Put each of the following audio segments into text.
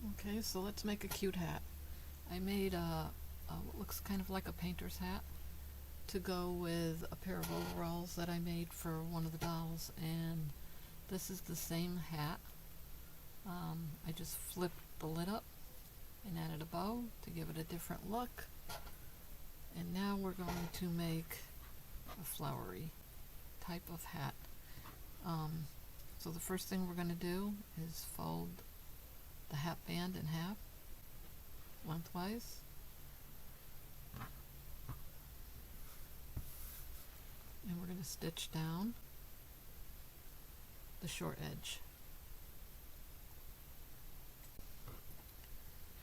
Okay, so let's make a cute hat. I made what looks kind of like a painter's hat to go with a pair of overalls that I made for one of the dolls, and this is the same hat. I just flipped the lid up and added a bow to give it a different look, and now we're going to make a flowery type of hat. So the first thing we're going to do is fold the hat band in half lengthwise, and we're going to stitch down the short edge.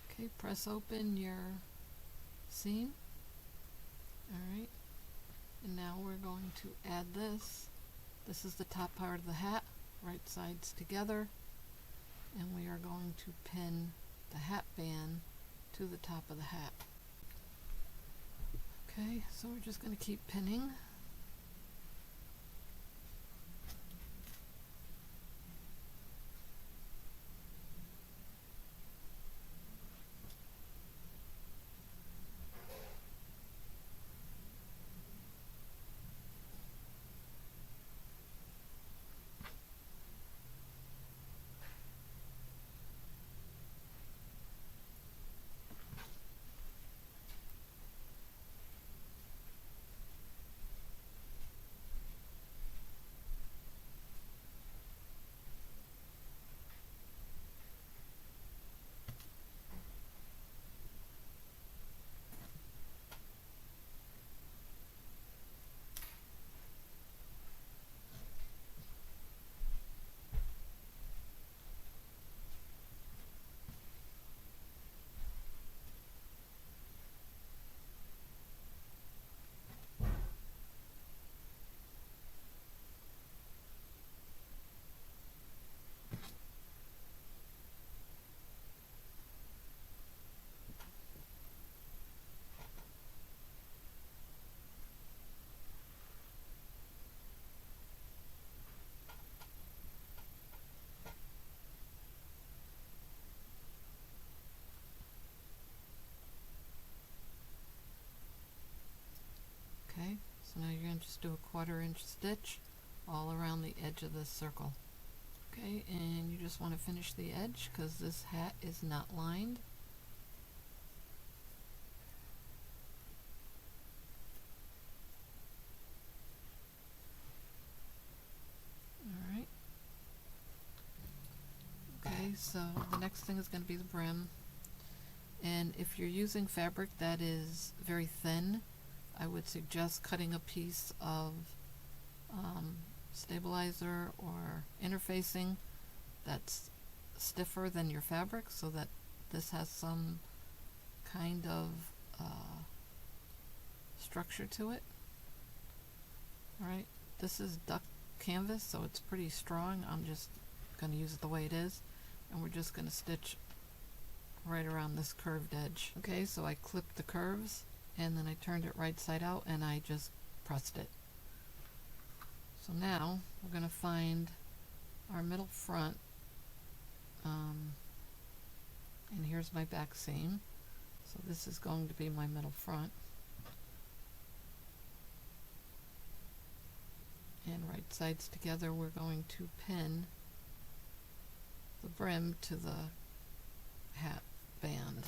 Okay, press open your seam. Alright, and now we're going to add this. This is the top part of the hat, right sides together, and we are going to pin the hat band to the top of the hat. Okay, so we're just going to keep pinning. Okay, so now you're going to just do a 1/4 inch stitch all around the edge of this circle. Okay, and you just want to finish the edge because this hat is not lined. Alright. Okay, so the next thing is going to be the brim. And if you're using fabric that is very thin, I would suggest cutting a piece of stabilizer or interfacing that's stiffer than your fabric so that this has some kind of structure to it. Alright, this is duck canvas, so it's pretty strong. I'm just going to use it the way it is, and we're just going to stitch right around this curved edge. Okay, so I clipped the curves and then I turned it right side out and I just pressed it. So now we're going to find our middle front, and here's my back seam, so this is going to be my middle front, and right sides together we're going to pin the brim to the hat band.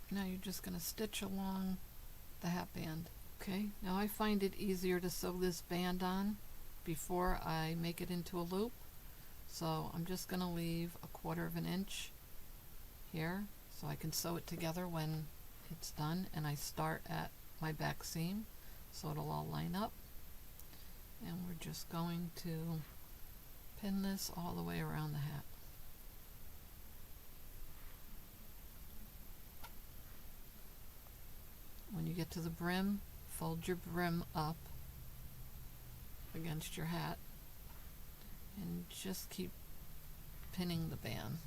Now you're just going to stitch along the hat band. Okay, now I find it easier to sew this band on before I make it into a loop. So I'm just going to leave 1/4 of an inch here so I can sew it together when it's done, and I start at my back seam so it'll all line up. And we're just going to pin this all the way around the hat. When you get to the brim, fold your brim up against your hat and just keep pinning the band.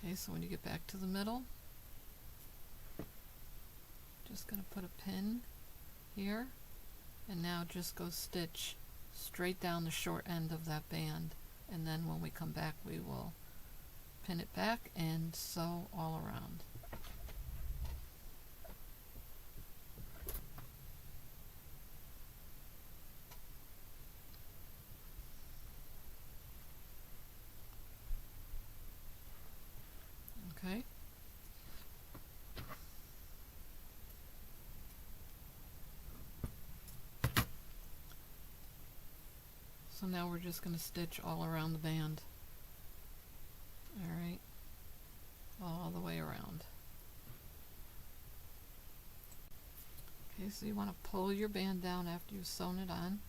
Okay, so when you get back to the middle, just going to put a pin here, and now just go stitch straight down the short end of that band, and then when we come back we will pin it back and sew all around. Okay. So now we're just going to stitch all around the band. Alright, all the way around. Okay, so you want to pull your band down after you've sewn it on.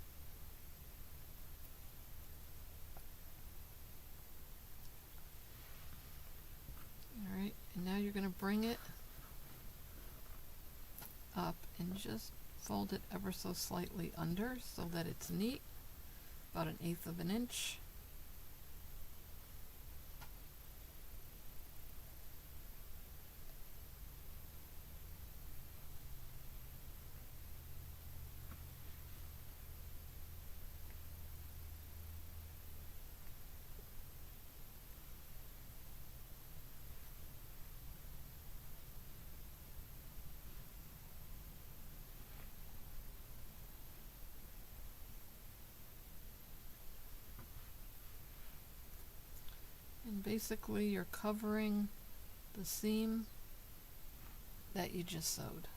Alright, and now you're going to bring it up and just fold it ever so slightly under so that it's neat, about 1/8 of an inch. And basically you're covering the seam that you just sewed.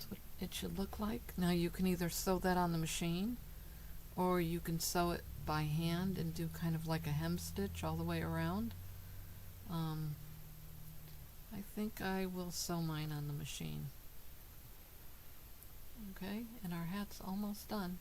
that's what it should look like. Now you can either sew that on the machine, or you can sew it by hand and do kind of like a hem stitch all the way around. I think I will sew mine on the machine. Okay, and our hat's almost done.